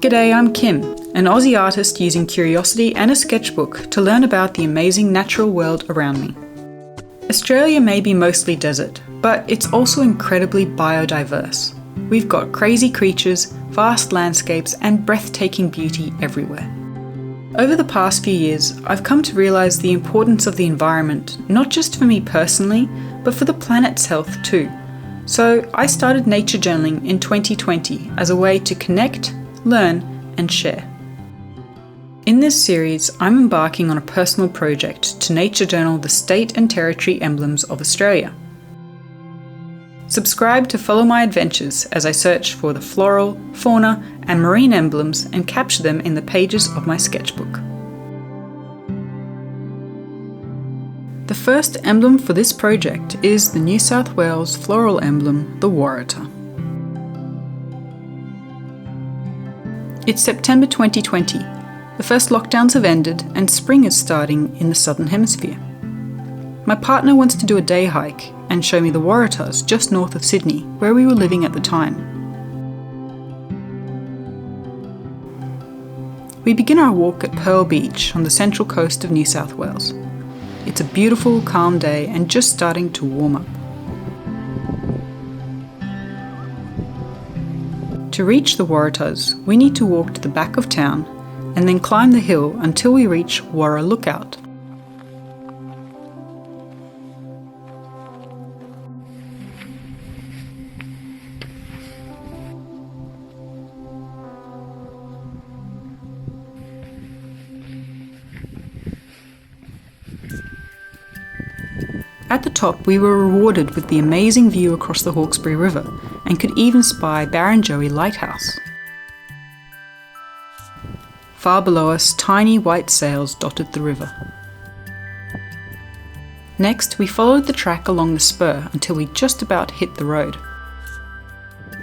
G'day, I'm Kim, an Aussie artist using curiosity and a sketchbook to learn about the amazing natural world around me. Australia may be mostly desert, but it's also incredibly biodiverse. We've got crazy creatures, vast landscapes, and breathtaking beauty everywhere. Over the past few years, I've come to realise the importance of the environment, not just for me personally, but for the planet's health too. So I started nature journaling in 2020 as a way to connect, learn, and share. In this series, I'm embarking on a personal project to nature journal the state and territory emblems of Australia. Subscribe to follow my adventures as I search for the floral, fauna, and marine emblems and capture them in the pages of my sketchbook. The first emblem for this project is the New South Wales floral emblem, the Waratah. It's September 2020. The first lockdowns have ended and spring is starting in the Southern Hemisphere. My partner wants to do a day hike and show me the Waratahs just north of Sydney, where we were living at the time. We begin our walk at Pearl Beach on the central coast of New South Wales. It's a beautiful, calm day and just starting to warm up. To reach the Waratahs, we need to walk to the back of town and then climb the hill until we reach Waratah Lookout. At the top, we were rewarded with the amazing view across the Hawkesbury River and could even spy Barrenjoey Lighthouse. Far below us, tiny white sails dotted the river. Next, we followed the track along the spur until we just about hit the road.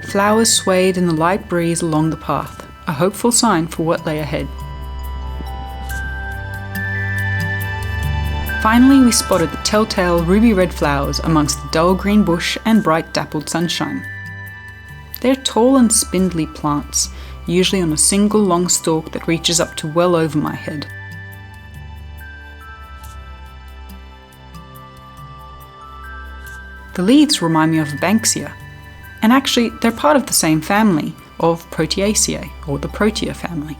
Flowers swayed in the light breeze along the path, a hopeful sign for what lay ahead. Finally, we spotted the telltale ruby red flowers amongst the dull green bush and bright dappled sunshine. They're tall and spindly plants, usually on a single long stalk that reaches up to well over my head. The leaves remind me of Banksia, and actually they're part of the same family of Proteaceae, or the Protea family.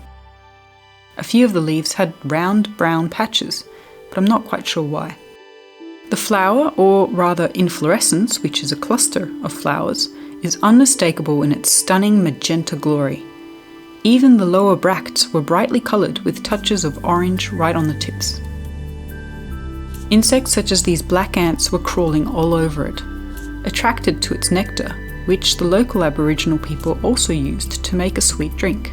A few of the leaves had round brown patches, but I'm not quite sure why. The flower, or rather inflorescence, which is a cluster of flowers, is unmistakable in its stunning magenta glory. Even the lower bracts were brightly coloured with touches of orange right on the tips. Insects such as these black ants were crawling all over it, attracted to its nectar, which the local Aboriginal people also used to make a sweet drink.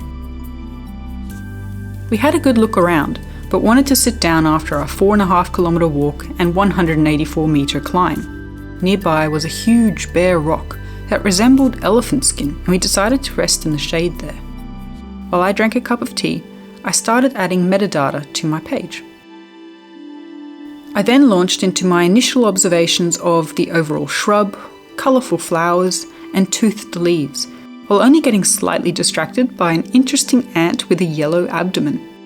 We had a good look around, but wanted to sit down after our 4.5 kilometre walk and 184 metre climb. Nearby was a huge bare rock that resembled elephant skin, and we decided to rest in the shade there. While I drank a cup of tea, I started adding metadata to my page. I then launched into my initial observations of the overall shrub, colourful flowers, and toothed leaves, while only getting slightly distracted by an interesting ant with a yellow abdomen.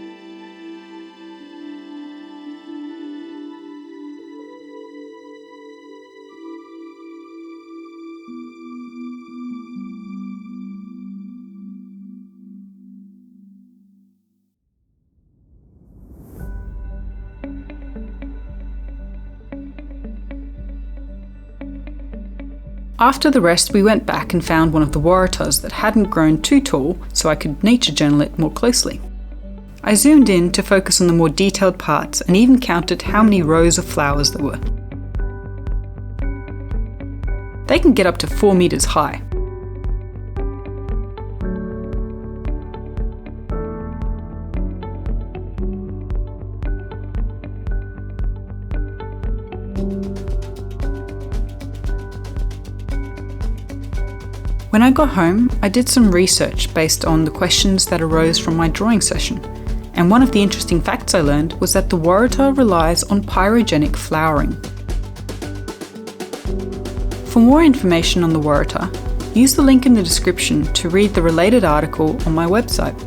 After the rest, we went back and found one of the Waratahs that hadn't grown too tall, so I could nature journal it more closely. I zoomed in to focus on the more detailed parts and even counted how many rows of flowers there were. They can get up to 4 meters high. When I got home, I did some research based on the questions that arose from my drawing session, and one of the interesting facts I learned was that the Waratah relies on pyrogenic flowering. For more information on the Waratah, use the link in the description to read the related article on my website.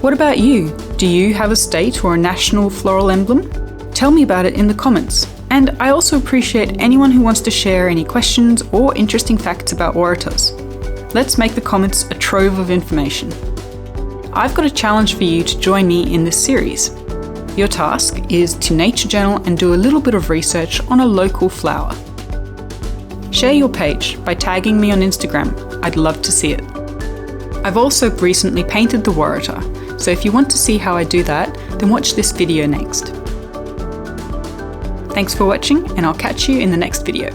What about you? Do you have a state or a national floral emblem? Tell me about it in the comments. And I also appreciate anyone who wants to share any questions or interesting facts about Waratahs. Let's make the comments a trove of information. I've got a challenge for you to join me in this series. Your task is to nature journal and do a little bit of research on a local flower. Share your page by tagging me on Instagram. I'd love to see it. I've also recently painted the Waratah, so if you want to see how I do that, then watch this video next. Thanks for watching, and I'll catch you in the next video.